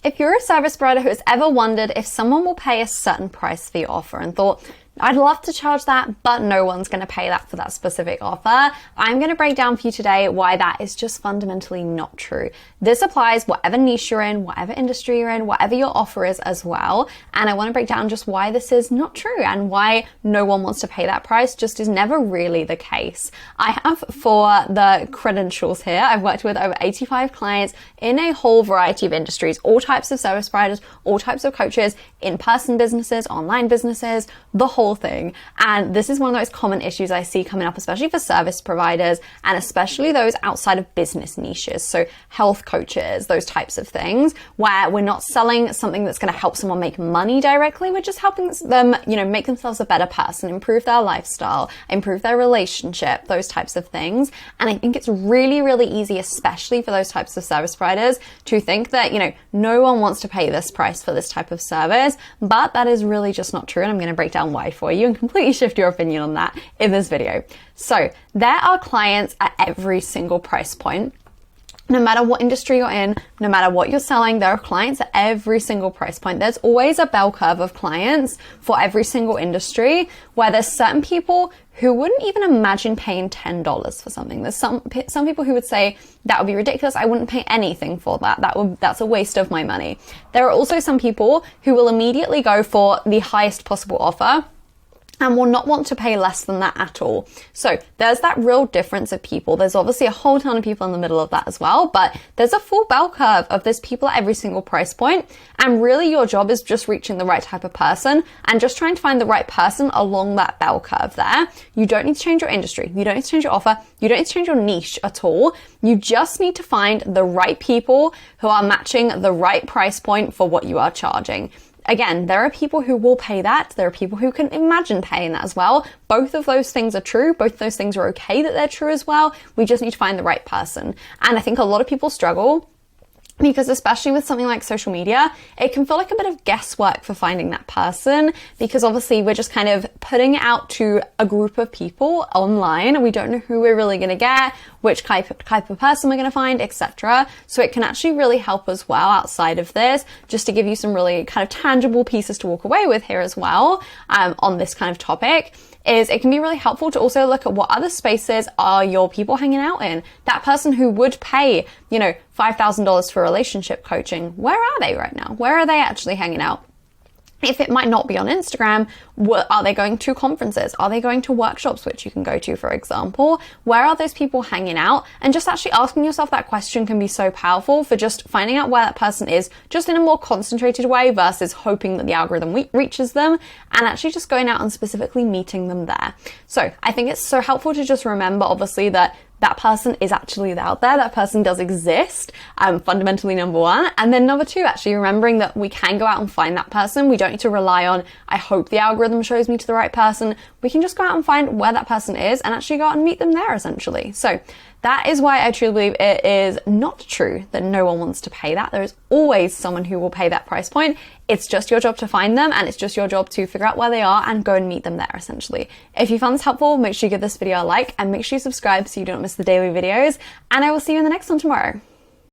If you're a service provider who has ever wondered if someone will pay a certain price for your offer and thought, I'd love to charge that, but no one's going to pay that for that specific offer, I'm going to break down for you today why that is just fundamentally not true. This applies whatever niche you're in, whatever industry you're in, whatever your offer is as well. And I want to break down just why this is not true and why no one wants to pay that price just is never really the case. I have, for the credentials here, I've worked with over 85 clients in a whole variety of industries, all types of service providers, all types of coaches, in-person businesses, online businesses, the whole thing. And this is one of those common issues I see coming up, especially for service providers and especially those outside of business niches. So health coaches, those types of things, where we're not selling something that's going to help someone make money directly. We're just helping them, make themselves a better person, improve their lifestyle, improve their relationship, those types of things. And I think it's really, really easy, especially for those types of service providers, to think that, no one wants to pay this price for this type of service, but that is really just not true. And I'm going to break down why for you and completely shift your opinion on that in this video. So there are clients at every single price point. No matter what industry you're in, no matter what you're selling, there are clients at every single price point. There's always a bell curve of clients for every single industry where there's certain people who wouldn't even imagine paying $10 for something. There's some people who would say, that would be ridiculous. I wouldn't pay anything for that. That's a waste of my money. There are also some people who will immediately go for the highest possible offer and will not want to pay less than that at all. So there's that real difference of people. There's obviously a whole ton of people in the middle of that as well, but there's a full bell curve of there's people at every single price point. And really your job is just reaching the right type of person and just trying to find the right person along that bell curve there. You don't need to change your industry. You don't need to change your offer. You don't need to change your niche at all. You just need to find the right people who are matching the right price point for what you are charging. Again, there are people who will pay that. There are people who can imagine paying that as well. Both of those things are true. Both of those things are okay that they're true as well. We just need to find the right person. And I think a lot of people struggle because especially with something like social media, it can feel like a bit of guesswork for finding that person because obviously we're just kind of putting it out to a group of people online and we don't know who we're really going to get, which type of person we're going to find, etc. So it can actually really help as well outside of this, just to give you some really kind of tangible pieces to walk away with here as well on this kind of topic. Is it can be really helpful to also look at what other spaces are your people hanging out in. That person who would pay, $5,000 for relationship coaching, where are they right now? Where are they actually hanging out? If it might not be on Instagram, are they going to conferences? Are they going to workshops, which you can go to, for example? Where are those people hanging out? And just actually asking yourself that question can be so powerful for just finding out where that person is just in a more concentrated way versus hoping that the algorithm reaches them and actually just going out and specifically meeting them there. So I think it's so helpful to just remember, obviously, that person is actually out there. That person does exist, fundamentally, number one. And then number two, actually remembering that we can go out and find that person. We don't need to rely on, I hope the algorithm shows me to the right person. We can just go out and find where that person is and actually go out and meet them there, essentially. So that is why I truly believe it is not true that no one wants to pay that. There is always someone who will pay that price point. It's just your job to find them and it's just your job to figure out where they are and go and meet them there, essentially. If you found this helpful, make sure you give this video a like and make sure you subscribe so you don't miss the daily videos. And I will see you in the next one tomorrow.